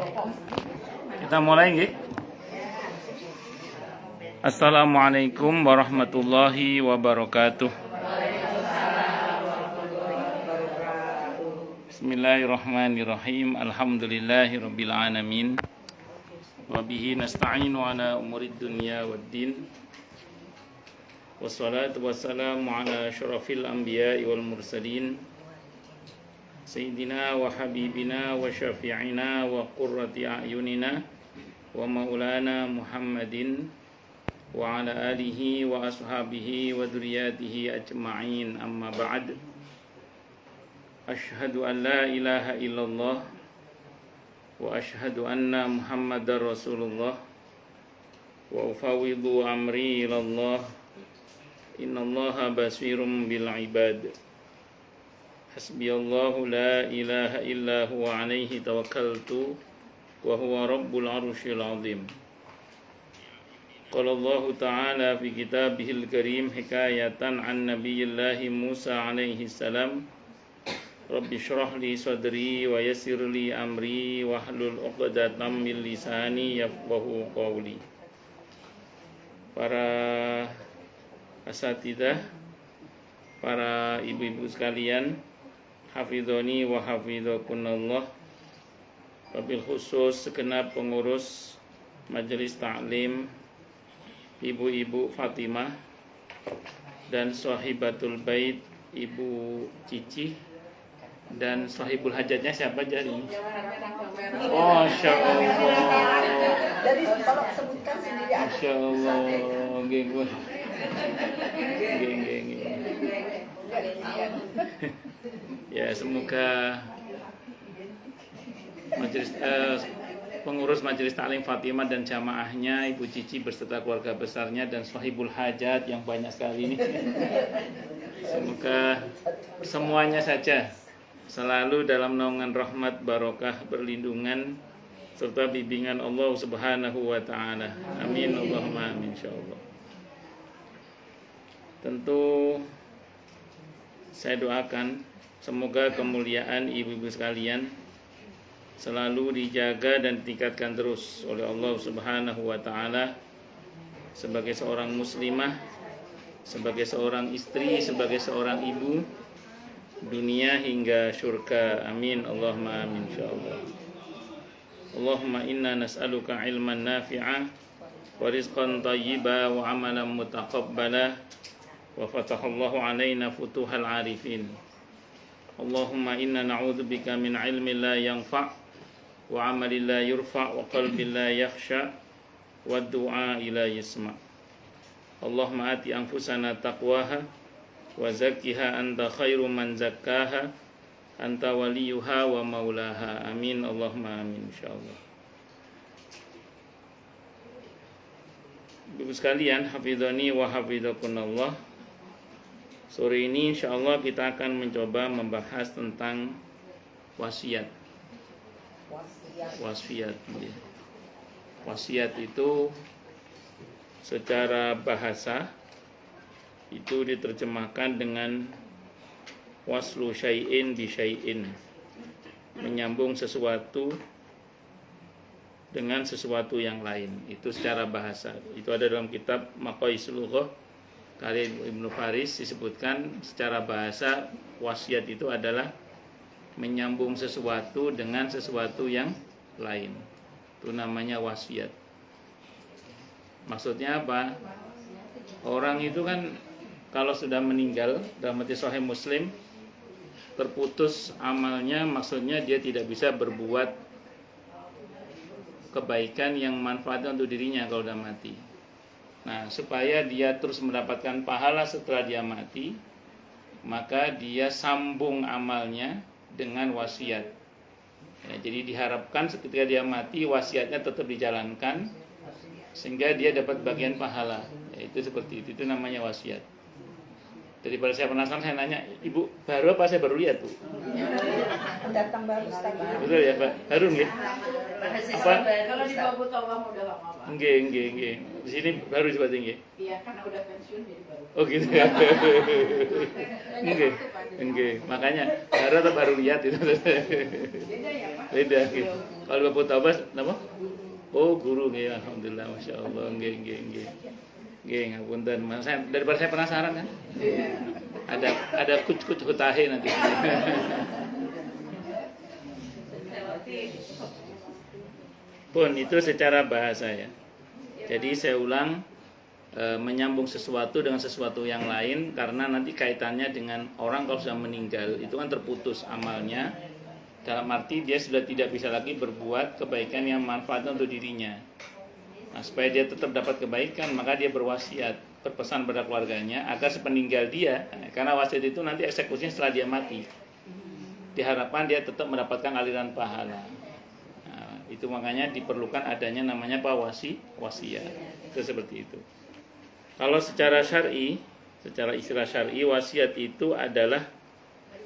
Kita mulai nggih. Assalamualaikum warahmatullahi wabarakatuh. Bismillahirrahmanirrahim. Alhamdulillahirabbil alamin. Wa bihi nasta'inu ala umurid dunya waddin. Wassalatu wassalamu ala asyrafil anbiya'i wal mursalin. Sayyidina wa habibina wa syafi'ina wa qurrati a'yunina wa maulana Muhammadin wa ala alihi wa ashabihi wa dzurriyyatihi ajma'in, amma ba'd. Asyhadu an la ilaha illallah wa asyhadu anna Muhammadar Rasulullah wa ufawwidu amri ilallah, innallaha basirum bil ibad. Hasbiyallahu la ilaha illa huwa alaihi tawakkaltu wa huwa rabbul arsyil azim. Qala Allah ta'ala fi kitabihil karim hikayatan an nabiyillahi Musa alaihi salam, Rabbi shrah li sadri wa yassir li amri wa hlul 'uqdatam min lisani yafqahu qawli. Para asatidzah, para ibu-ibu sekalian, hafidhoni wa hafidhakunallah, wabil khusus segenap pengurus majelis taklim, ibu-ibu Fatimah dan sahibatul bait Ibu Cici, dan sahibul hajatnya siapa jadi? Oh, Masya Allah. Jadi kalau sebutkan sendiri. Masya Allah. Geng. Ya, semoga pengurus Majelis Taklim Fatimah dan jamaahnya, Ibu Cici beserta keluarga besarnya dan sahibul hajat yang banyak sekali ini, semoga semuanya saja selalu dalam naungan rahmat, barokah, perlindungan serta bimbingan Allah Subhanahu wa taala. Amin Allahumma amin insyaallah. Tentu saya doakan semoga kemuliaan ibu-ibu sekalian selalu dijaga dan ditingkatkan terus oleh Allah Subhanahu wa taala sebagai seorang muslimah, sebagai seorang istri, sebagai seorang ibu, dunia hingga surga. Amin Allahumma amin insyaallah. Allahumma inna nas'aluka ilman nafi'a wa rizqan thayyiba wa amalan mutaqabbala wa fatahallahu alaina futuhal arifin. Allahumma inna na'udzubika min ilmin la yanfa' wa amalin la yurfa' wa qalbin la yakhsha wa du'a ila yasma'. Allahumma ati anfusana taqwaha wa zakkiha anta khairu man zakkaha anta waliyuha wa maulaha. Amin Allahumma amin insyaallah. Ibu sekalian, hafidhani wa hafidhakunallah. Sore ini insyaallah kita akan mencoba membahas tentang wasiat. Wasiat itu secara bahasa itu diterjemahkan dengan waslu syai'in bi syai'in, menyambung sesuatu dengan sesuatu yang lain. Itu secara bahasa. Itu ada dalam kitab Maqayisul Lughah karya Ibnu Faris, disebutkan secara bahasa wasiat itu adalah menyambung sesuatu dengan sesuatu yang lain. Itu namanya wasiat. Maksudnya apa? Orang itu kan kalau sudah meninggal, dalam hadis Sahih Muslim, terputus amalnya, maksudnya dia tidak bisa berbuat kebaikan yang manfaatnya untuk dirinya kalau sudah mati. Nah, supaya dia terus mendapatkan pahala setelah dia mati, maka dia sambung amalnya dengan wasiat. Ya, jadi diharapkan ketika dia mati wasiatnya tetap dijalankan sehingga dia dapat bagian pahala. Ya, itu seperti itu namanya wasiat. Daripada saya penasaran, saya nanya, Ibu baru apa saya baru lihat tuh? Pendatang baru Ustaz. Betul ya Pak? Harun nggih? Apa? Kalau di Babu Tawang udah lama Pak. Nggih. Di sini baru seperti nggih. Iya, karena udah pensiun jadi baru. Oh gitu ya. Nggih. Makanya baru atau baru lihat itu. Beda ya Pak? Beda gitu. Kalau Bapak Tabas napa? Oh, guru nggih. Alhamdulillah, masyaallah. Nggih. Nggih, ngapunten. Daripada saya penasaran kan. Ada kuc hutahe nanti. Pun itu secara bahasa ya. Jadi saya ulang, menyambung sesuatu dengan sesuatu yang lain karena nanti kaitannya dengan orang kalau sudah meninggal itu kan terputus amalnya, dalam arti dia sudah tidak bisa lagi berbuat kebaikan yang manfaatnya untuk dirinya. Nah, supaya dia tetap dapat kebaikan maka dia berwasiat, berpesan pada keluarganya agar sepeninggal dia, karena wasiat itu nanti eksekusinya setelah dia mati, diharapkan dia tetap mendapatkan aliran pahala. Nah, itu makanya diperlukan adanya namanya apa? Wasiat. Itu seperti itu. Kalau secara syar'i, secara istilah syar'i, wasiat itu adalah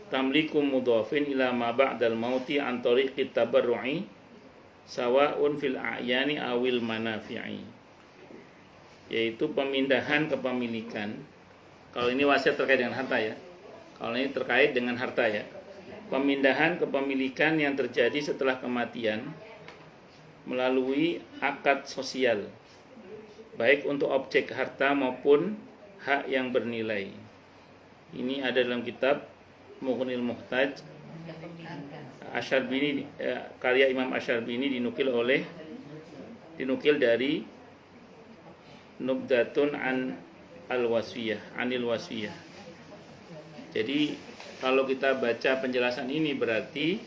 tamliku mudhafin ila ma ba'dal mauti an tariqit tabarru'i sawa'un fil a'yani awil manafi'i. Yaitu pemindahan kepemilikan. Kalau ini wasiat terkait dengan harta ya. Kalau ini terkait dengan harta ya. Pemindahan kepemilikan yang terjadi setelah kematian melalui akad sosial, baik untuk objek harta maupun hak yang bernilai. Ini ada dalam kitab Mughnil Muhtaj Asy'arbini, karya Imam Asy'arbini dinukil dari Nubdatun anil wasiyah. Jadi kalau kita baca penjelasan ini berarti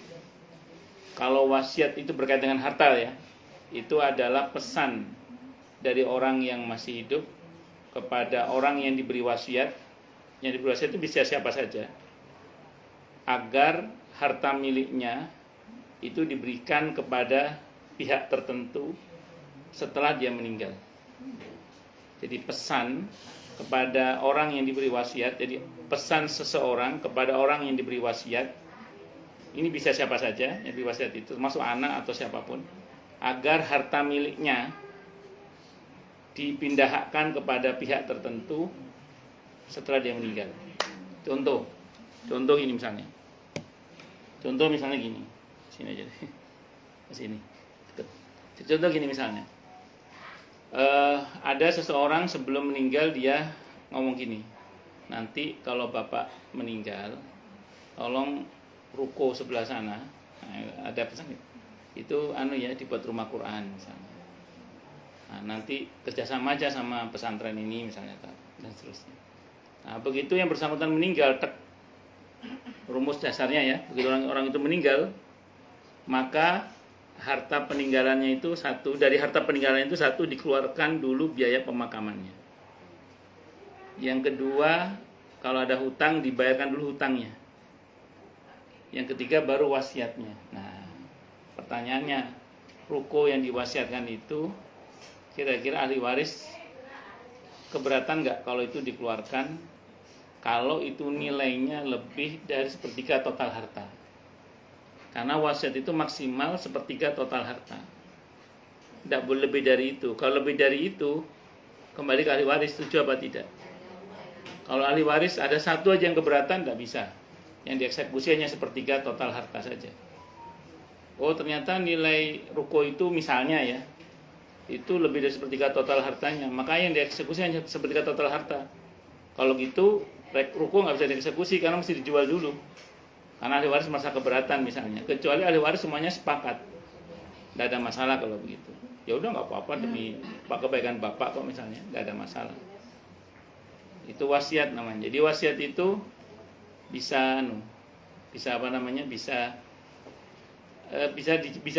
kalau wasiat itu berkaitan dengan harta ya, itu adalah pesan dari orang yang masih hidup kepada orang yang diberi wasiat. Yang diberi wasiat itu bisa siapa saja, agar harta miliknya itu diberikan kepada pihak tertentu setelah dia meninggal. Jadi pesan kepada orang yang diberi wasiat, jadi pesan seseorang kepada orang yang diberi wasiat, ini bisa siapa saja yang diberi wasiat itu, termasuk anak atau siapapun, agar harta miliknya dipindahkan kepada pihak tertentu setelah dia meninggal. Contoh ini misalnya. Contoh misalnya gini. Sini aja deh. Sini. Contoh gini misalnya. Ada seseorang sebelum meninggal dia ngomong gini. Nanti kalau bapak meninggal, tolong ruko sebelah sana. Nah, ada pesan gitu. Itu dibuat rumah Quran misalnya. Nah, nanti kerjasama aja sama pesantren ini misalnya dan seterusnya. Nah, begitu yang bersangkutan meninggal, rumus dasarnya ya, begitu orang itu meninggal, maka harta peninggalannya itu dari harta peninggalan itu dikeluarkan dulu biaya pemakamannya. Yang kedua, kalau ada hutang dibayarkan dulu hutangnya. Yang ketiga baru wasiatnya. Nah, pertanyaannya, ruko yang diwasiatkan itu kira-kira ahli waris keberatan nggak kalau itu dikeluarkan, kalau itu nilainya lebih dari sepertiga total harta? Karena wasiat itu maksimal sepertiga total harta, tidak boleh lebih dari itu. Kalau lebih dari itu, kembali ke ahli waris, setuju apa tidak? Kalau ahli waris ada satu aja yang keberatan, tidak bisa. Yang dieksekusi hanya sepertiga total harta saja. Oh, ternyata nilai ruko itu misalnya ya, itu lebih dari sepertiga total hartanya, maka yang dieksekusi hanya sepertiga total harta. Kalau gitu ruko nggak bisa dieksekusi karena mesti dijual dulu, karena ahli waris merasa keberatan misalnya. Kecuali ahli waris semuanya sepakat, tidak ada masalah kalau begitu. Ya udah nggak apa-apa demi kebaikan bapak kok misalnya, nggak ada masalah. Itu wasiat namanya. Jadi wasiat itu bisa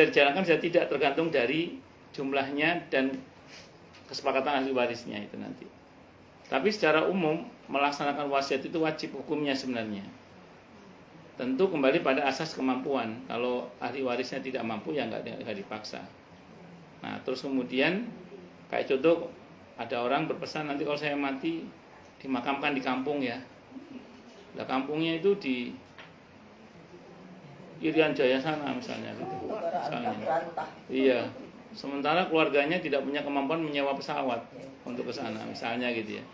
dijalankan, bisa tidak, tergantung dari jumlahnya dan kesepakatan ahli warisnya itu nanti. Tapi secara umum melaksanakan wasiat itu wajib hukumnya sebenarnya. Tentu kembali pada asas kemampuan. Kalau ahli warisnya tidak mampu ya nggak dipaksa. Nah, terus kemudian kayak contoh ada orang berpesan nanti kalau saya mati dimakamkan di kampung ya. Nah, kampungnya itu Irian Jaya sana misalnya gitu. Negara Misalnya. anak berantah. Iya. Sementara keluarganya tidak punya kemampuan menyewa pesawat untuk ke sana misalnya gitu ya.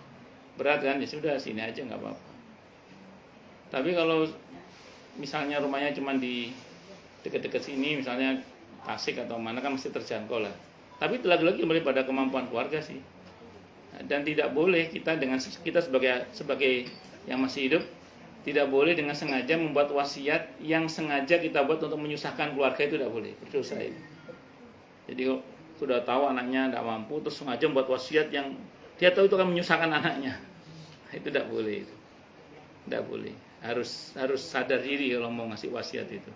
Berat kan? Ya sudah sini aja nggak apa-apa. Tapi kalau misalnya rumahnya cuma di dekat-dekat sini misalnya Tasik atau mana kan mesti terjangkau lah. Tapi lagi-lagi kembali pada kemampuan keluarga sih. Dan tidak boleh kita sebagai yang masih hidup tidak boleh dengan sengaja membuat wasiat yang sengaja kita buat untuk menyusahkan keluarga, itu tidak boleh, berdosa itu. Jadi sudah tahu anaknya tidak mampu terus sengaja membuat wasiat yang dia tahu itu akan menyusahkan anaknya, itu tidak boleh. Tidak boleh. Harus sadar diri kalau mau ngasih wasiat itu.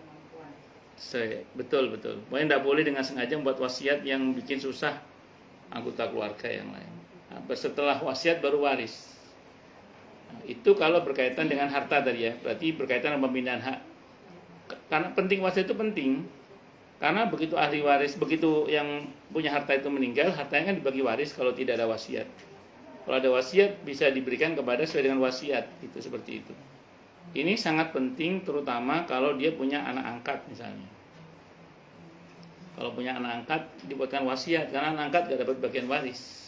Betul. Pokoknya tidak boleh dengan sengaja membuat wasiat yang bikin susah anggota keluarga yang lain. Setelah wasiat baru waris. Itu kalau berkaitan dengan harta tadi ya, berarti berkaitan dengan pemindahan hak. Karena penting wasiat itu penting. Karena begitu ahli waris, begitu yang punya harta itu meninggal, hartanya kan dibagi waris kalau tidak ada wasiat. Kalau ada wasiat bisa diberikan kepada sesuai dengan wasiat, itu seperti itu. Ini sangat penting terutama kalau dia punya anak angkat misalnya. Kalau punya anak angkat dibuatkan wasiat, karena anak angkat tidak dapat bagian waris.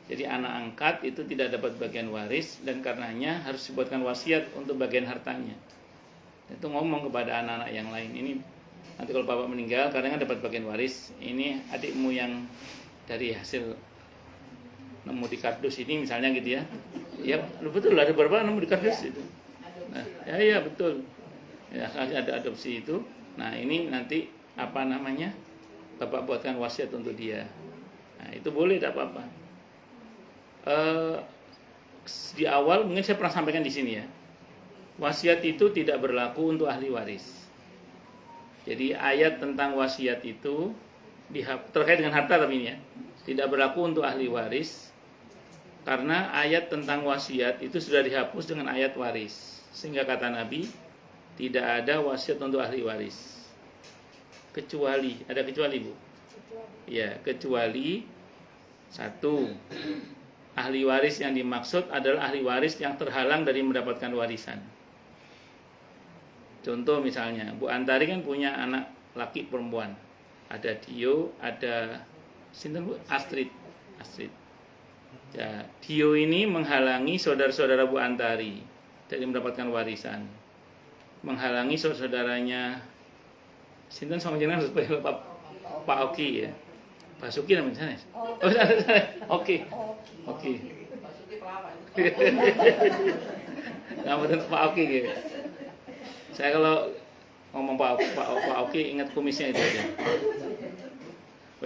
Jadi anak angkat itu tidak dapat bagian waris dan karenanya harus dibuatkan wasiat untuk bagian hartanya. Itu ngomong kepada anak-anak yang lain, ini nanti kalau bapak meninggal kadang dapat bagian waris, ini adikmu yang dari hasil nemu di kardus ini misalnya gitu ya. Ya betul, ada beberapa nemu di kardus itu. Nah, ya betul. Ya ada adopsi itu. Nah ini nanti bapak buatkan wasiat untuk dia. Nah itu boleh, tidak apa-apa. Di awal mungkin saya pernah sampaikan di sini ya, wasiat itu tidak berlaku untuk ahli waris. Jadi ayat tentang wasiat itu terkait dengan harta tapi ini ya, tidak berlaku untuk ahli waris karena ayat tentang wasiat itu sudah dihapus dengan ayat waris, sehingga kata Nabi tidak ada wasiat untuk ahli waris kecuali Bu? Ya, kecuali satu, ahli waris yang dimaksud adalah ahli waris yang terhalang dari mendapatkan warisan. Contoh misalnya, Bu Antari kan punya anak laki perempuan. Ada Dio, ada Bu? Astrid. Ya, Dio ini menghalangi saudara-saudara Bu Antari dari mendapatkan warisan. Menghalangi saudara-saudaranya sama jenengan harus Pak Oki ya. Pak Suki namanya sana. Oke. Masukin pelapa itu. Nama Pak Oki gitu. Saya kalau ngomong Pak Oki ingat kumisnya itu aja.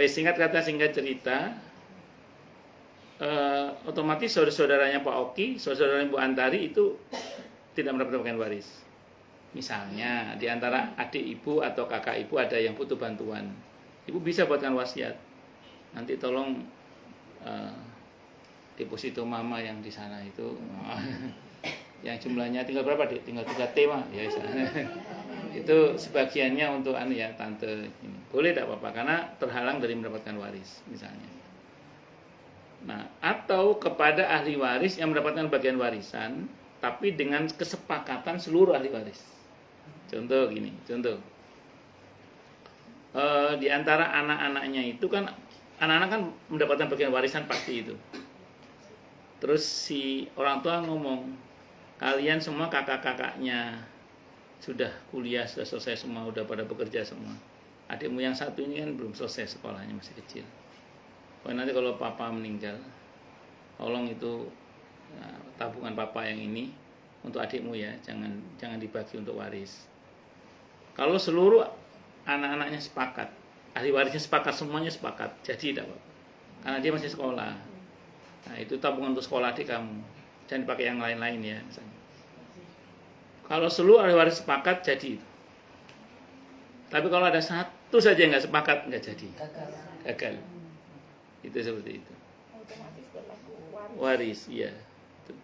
Singkat cerita, otomatis saudara-saudaranya Pak Oki, saudara-saudaranya Bu Antari itu tidak mendapatkan waris. Misalnya di antara adik ibu atau kakak ibu ada yang butuh bantuan, ibu bisa buatkan wasiat. Nanti tolong deposito mama yang di sana itu yang jumlahnya tinggal berapa Dik? Tinggal 3T mah ya. Itu sebagiannya untuk tante ini. Boleh tidak apa-apa karena terhalang dari mendapatkan waris misalnya. Nah, atau kepada ahli waris yang mendapatkan bagian warisan tapi dengan kesepakatan seluruh ahli waris. Contoh gini, di antara anak-anaknya itu kan anak-anak kan mendapatkan bagian warisan pasti itu. Terus si orang tua ngomong, kalian semua kakak-kakaknya sudah kuliah, sudah selesai semua, udah pada bekerja semua. Adikmu yang satu ini kan belum selesai sekolahnya, masih kecil. Pokoknya nanti kalau papa meninggal, tolong itu tabungan papa yang ini untuk adikmu ya, jangan dibagi untuk waris. Kalau seluruh anak-anaknya sepakat, ahli warisnya sepakat, semuanya sepakat, jadi tidak apa-apa. Karena dia masih sekolah. Nah, itu tabungan untuk sekolah adik kamu. Jangan dipakai yang lain-lain ya, misalnya. Kalau seluruh ahli waris sepakat, jadi itu. Tapi kalau ada satu saja yang nggak sepakat, nggak jadi. Gagal. Itu seperti itu. Waris, iya. Itu.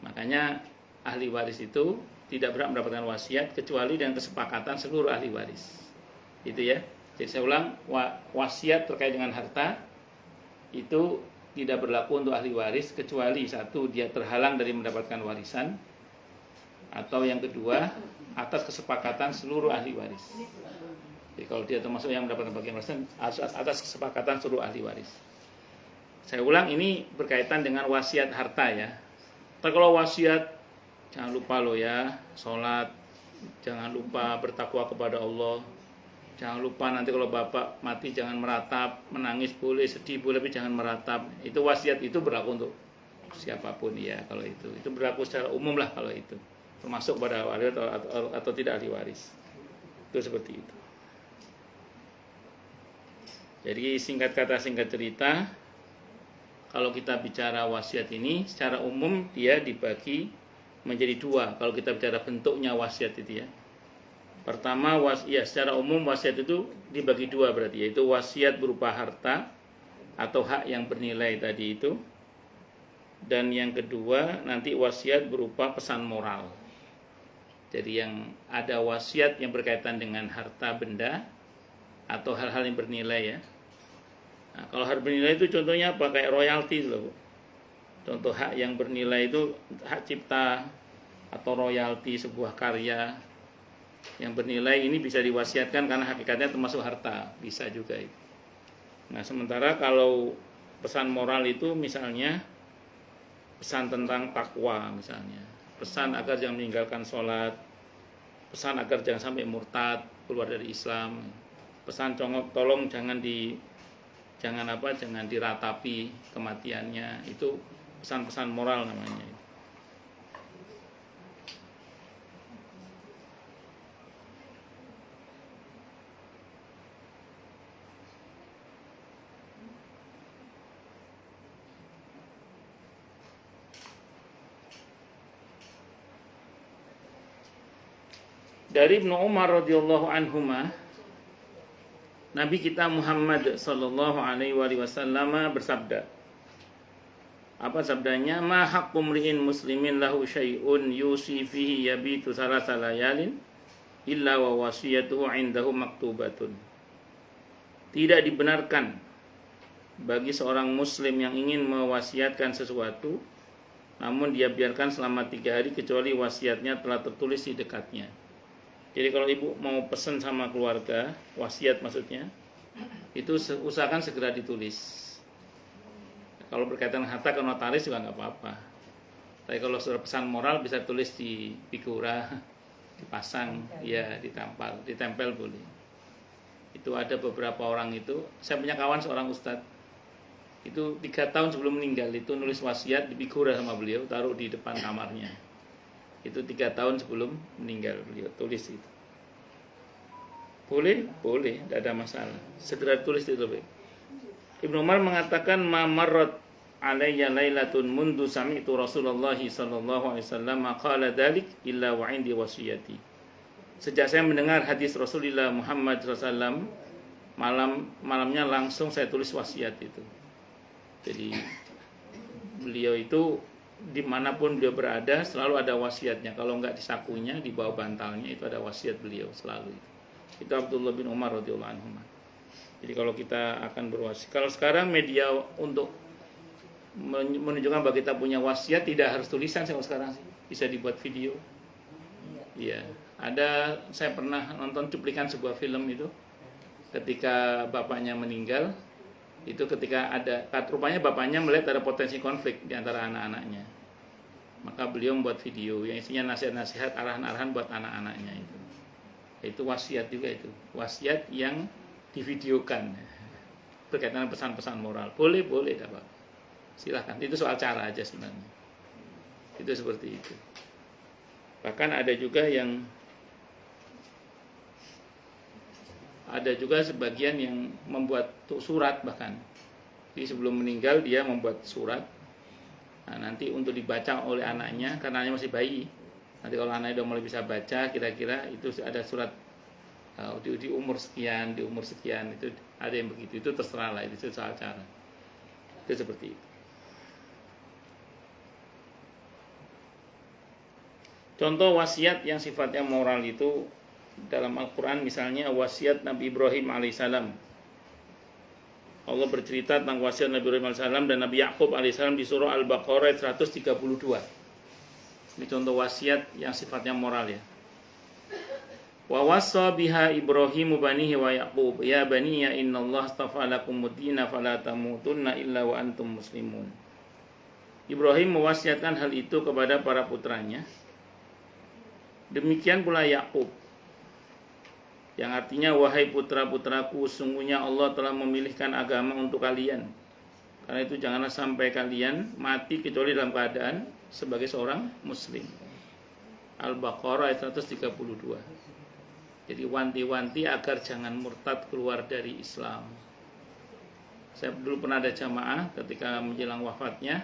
Makanya ahli waris itu tidak berhak mendapatkan wasiat kecuali dengan kesepakatan seluruh ahli waris. Itu ya. Jadi saya ulang, wasiat terkait dengan harta itu tidak berlaku untuk ahli waris kecuali satu, dia terhalang dari mendapatkan warisan, Atau yang kedua, atas kesepakatan seluruh ahli waris. Jadi kalau dia termasuk yang mendapatkan bagian warisan, atas kesepakatan seluruh ahli waris. Saya ulang, ini berkaitan dengan wasiat harta ya. Tapi kalau wasiat, jangan lupa loh ya, sholat, jangan lupa bertakwa kepada Allah. Jangan lupa nanti kalau bapak mati jangan meratap, menangis boleh, sedih boleh, tapi jangan meratap. Itu wasiat, itu berlaku untuk siapapun ya kalau itu. Itu berlaku secara umum lah kalau itu. Termasuk pada ahli waris atau tidak ahli waris. Itu seperti itu. Jadi singkat kata singkat cerita, kalau kita bicara wasiat ini secara umum dia dibagi menjadi dua. Kalau kita bicara bentuknya wasiat itu ya. Pertama, secara umum wasiat itu dibagi dua berarti, yaitu wasiat berupa harta atau hak yang bernilai tadi itu. Dan yang kedua nanti wasiat berupa pesan moral. Jadi yang ada wasiat yang berkaitan dengan harta benda atau hal-hal yang bernilai ya. Nah, kalau hak bernilai itu contohnya apa? Kayak royalti loh. Contoh hak yang bernilai itu hak cipta atau royalti sebuah karya yang bernilai, ini bisa diwasiatkan karena hakikatnya termasuk harta, bisa juga itu. Nah, sementara kalau pesan moral itu misalnya pesan tentang takwa misalnya, pesan agar jangan meninggalkan sholat, pesan agar jangan sampai murtad, keluar dari Islam, pesan tolong jangan diratapi kematiannya, itu pesan-pesan moral namanya. Dari Ibnu Umar radhiyallahu anhuma, Nabi kita Muhammad sallallahu alaihi wasallam bersabda. Apa sabdanya? Ma haqqu mri'in muslimin lahu syai'un yusi fihi yabitu salasa layalin illa wa wasiyatuhu 'indahu maktubatun. Tidak dibenarkan bagi seorang muslim yang ingin mewasiatkan sesuatu namun dia biarkan selama 3 hari kecuali wasiatnya telah tertulis di dekatnya. Jadi kalau ibu mau pesan sama keluarga, wasiat maksudnya, itu usahakan segera ditulis. Kalau berkaitan harta ke notaris juga nggak apa-apa. Tapi kalau sudah pesan moral bisa tulis di figura, dipasang, ya ditempel boleh. Itu ada beberapa orang itu. Saya punya kawan seorang ustadz. Itu 3 tahun sebelum meninggal itu nulis wasiat di figura sama beliau, taruh di depan kamarnya. Itu 3 tahun sebelum meninggal beliau tulis itu. Boleh, tidak ada masalah. Segera tulis itu lebih. Ibnu Umar mengatakan ma marrat alayya lailatun mundu sami'tu Rasulullah sallallahu alaihi wasallam qala dzalik illa wa 'indi wasiyati. Sejak saya mendengar hadis Rasulullah Muhammad SAW, malamnya langsung saya tulis wasiat itu. Jadi beliau itu dimanapun beliau berada selalu ada wasiatnya. Kalau enggak di sakunya, di bawah bantalnya itu ada wasiat beliau selalu itu. Itu Abdullah bin Umar radhiyallahu anhu. Jadi kalau kita akan berwasiat, kalau sekarang media untuk menunjukkan bahwa kita punya wasiat tidak harus tulisan kalau sekarang sih, bisa dibuat video. Iya, ada, saya pernah nonton cuplikan sebuah film itu ketika bapaknya meninggal. Itu ketika rupanya bapaknya melihat ada potensi konflik di antara anak-anaknya. Maka beliau membuat video yang isinya nasihat-nasihat, arahan-arahan buat anak-anaknya itu. Itu wasiat juga itu. Wasiat yang divideokan. Berkaitan dengan pesan-pesan moral. Boleh, dapat. Silahkan. Itu soal cara aja sebenarnya. Itu seperti itu. Bahkan ada juga sebagian yang membuat surat bahkan. Jadi sebelum meninggal dia membuat surat. Nah, nanti untuk dibaca oleh anaknya karena anaknya masih bayi. Nanti kalau anaknya udah mulai bisa baca, kira-kira itu ada surat di umur sekian, itu ada yang begitu. Itu terserah lah, itu soal cara. Itu seperti itu. Contoh wasiat yang sifatnya moral itu dalam Al-Quran misalnya wasiat Nabi Ibrahim alaihissalam. Allah bercerita tentang wasiat Nabi Ibrahim alaihissalam dan Nabi Yakub alaihissalam di surah Al-Baqarah 132. Ini contoh wasiat yang sifatnya moral ya. Wa wassa biha Ibrahim banihi wa Yaqub ya bani ya innallaha astafa lakumud dina fala tamutunna illa wa antum muslimun. Ibrahim mewasiatkan hal itu kepada para putranya. Demikian pula Yakub, yang artinya wahai putra-putraku, sungguhnya Allah telah memilihkan agama untuk kalian. Karena itu janganlah sampai kalian mati kecuali dalam keadaan sebagai seorang muslim. Al-Baqarah ayat 132. Jadi wanti-wanti agar jangan murtad keluar dari Islam. Saya dulu pernah ada jamaah ketika menjelang wafatnya,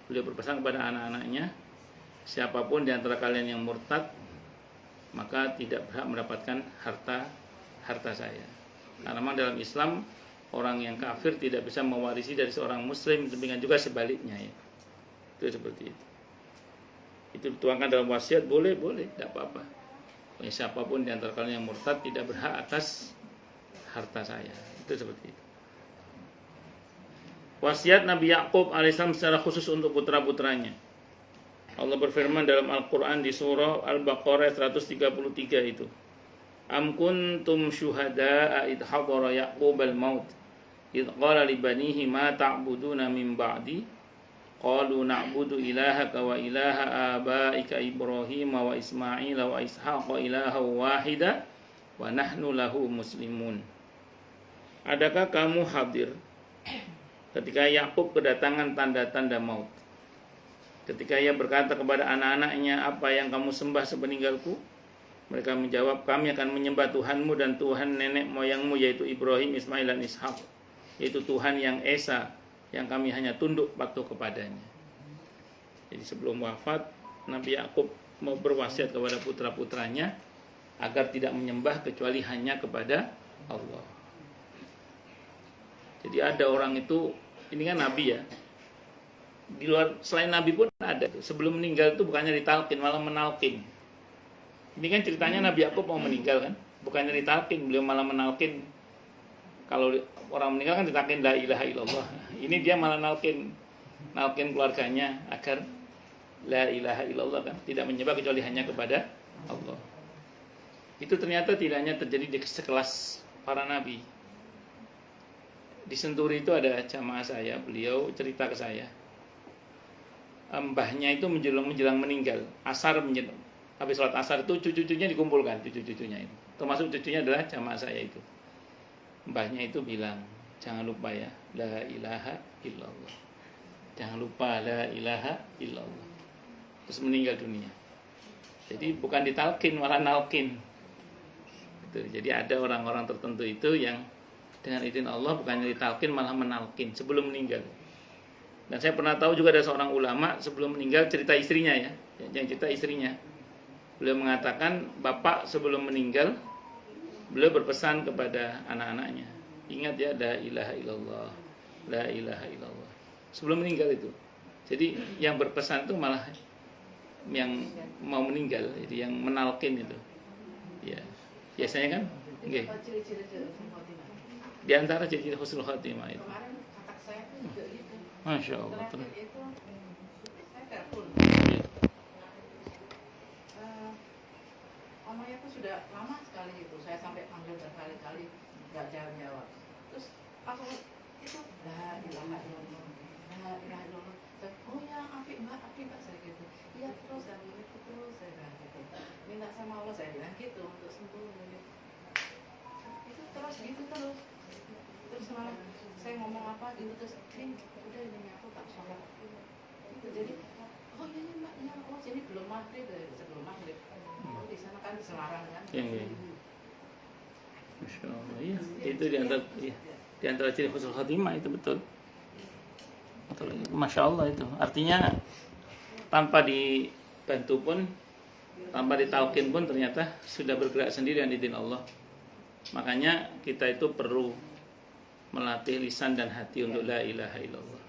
beliau berpesan kepada anak-anaknya, siapapun di antara kalian yang murtad, maka tidak berhak mendapatkan harta saya. Karena memang dalam Islam orang yang kafir tidak bisa mewarisi dari seorang muslim, demikian juga sebaliknya ya. Itu seperti itu. Itu dituangkan dalam wasiat, boleh, tidak apa-apa. Siapapun di antara kalian yang murtad tidak berhak atas harta saya. Itu seperti itu. Wasiat Nabi Yakub alaihissalam secara khusus untuk putra-putranya. Allah berfirman dalam Al-Quran di surah Al-Baqarah 133 itu. Am kuntum syuhada'a idh hadara Yaqub al-maut idh qala li banihi ma ta'buduna min ba'di qalu na'budu ilahaka wa ilaha abaika Ibrahim wa Ismail wa Ishaq ilaha wahida wa nahnu lahu muslimun. Adakah kamu hadir ketika Yakub kedatangan tanda-tanda maut? Ketika ia berkata kepada anak-anaknya, apa yang kamu sembah sepeninggalku? Mereka menjawab, kami akan menyembah Tuhanmu dan Tuhan nenek moyangmu, yaitu Ibrahim, Ismail, dan Ishak. Yaitu Tuhan yang Esa, yang kami hanya tunduk patuh kepadanya. Jadi sebelum wafat, Nabi Yakub mau berwasiat kepada putra-putranya agar tidak menyembah kecuali hanya kepada Allah. Jadi ada orang itu, ini kan Nabi ya, di luar selain Nabi pun ada. Sebelum meninggal itu bukannya ditalkin, malah menalkin. Ini kan ceritanya Nabi Yakub mau meninggal kan, bukannya ditalkin, beliau malah menalkin. Kalau orang meninggal kan ditalkin la ilaha illallah. Ini dia malah nalkin keluarganya agar la ilaha illallah kan, tidak menyembah kecuali hanya kepada Allah. Itu ternyata tidak hanya terjadi di sekelas para nabi. Di Senturi itu ada jamaah saya, beliau cerita ke saya. Mbahnya itu menjelang meninggal, habis sholat asar itu cucu-cucunya dikumpulkan, cucu-cucunya itu, termasuk cucunya adalah jamaah saya itu. Mbahnya itu bilang, jangan lupa ya, la ilaha illallah, jangan lupa la ilaha illallah. Terus meninggal dunia. Jadi bukan ditalkin, malah nalkin. Jadi ada orang-orang tertentu itu yang dengan izin Allah bukannya ditalkin, malah menalkin sebelum meninggal. Dan saya pernah tahu juga ada seorang ulama sebelum meninggal cerita istrinya ya, yang cerita istrinya. Beliau mengatakan bapak sebelum meninggal beliau berpesan kepada anak-anaknya, ingat ya la ilaha illallah, la ilaha illallah. Sebelum meninggal itu. Jadi yang berpesan itu malah yang mau meninggal, jadi yang menalkin itu. Ya. Biasanya kan nggih. Di antara ciri-ciri husnul khotimah itu. Masya Allah. Omanya tuh sudah lama sekali itu, saya sampai panggil berkali-kali nggak jawab. Terus aku itu la ilaha illallah, la ilaha illallah. Oh ya, apik mbak saya gitu. Iya terus dan itu terus saya bilang gitu. Minta sama Allah saya bilang gitu untuk sembuh. Itu terus gitu terus. Terus malah saya ngomong apa gitu terus udah ini aku tak sholat itu jadi oh iya mbak ya oh jadi belum maghrib sebelum maghrib oh di sana kan di Semarang kan Iya. Masya Allah, iya. Itu di antara ciri husnul khotimah itu betul. Masya Allah itu artinya tanpa dibantu pun, tanpa ditalkin pun ternyata sudah bergerak sendiri dengan izin Allah. Makanya kita itu perlu melatih lisan dan hati untuk la ilaha illallah.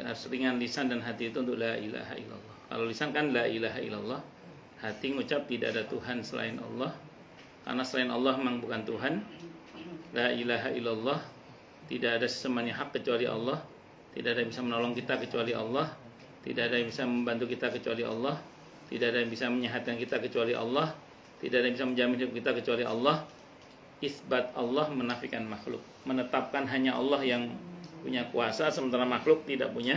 Harus ringan lisan dan hati itu untuk la ilaha illallah. Kalau lisan kan la ilaha illallah, hati ngucap tidak ada Tuhan selain Allah, karena selain Allah memang bukan Tuhan. La ilaha illallah, tidak ada sesembahan yang hak kecuali Allah, tidak ada yang bisa menolong kita kecuali Allah. Tidak ada yang bisa membantu kita kecuali Allah. Tidak ada yang bisa menyehatkan kita kecuali Allah. Tidak ada yang bisa menjamin hidup kita kecuali Allah. Isbat Allah menafikan makhluk. Menetapkan hanya Allah yang punya kuasa, sementara makhluk tidak punya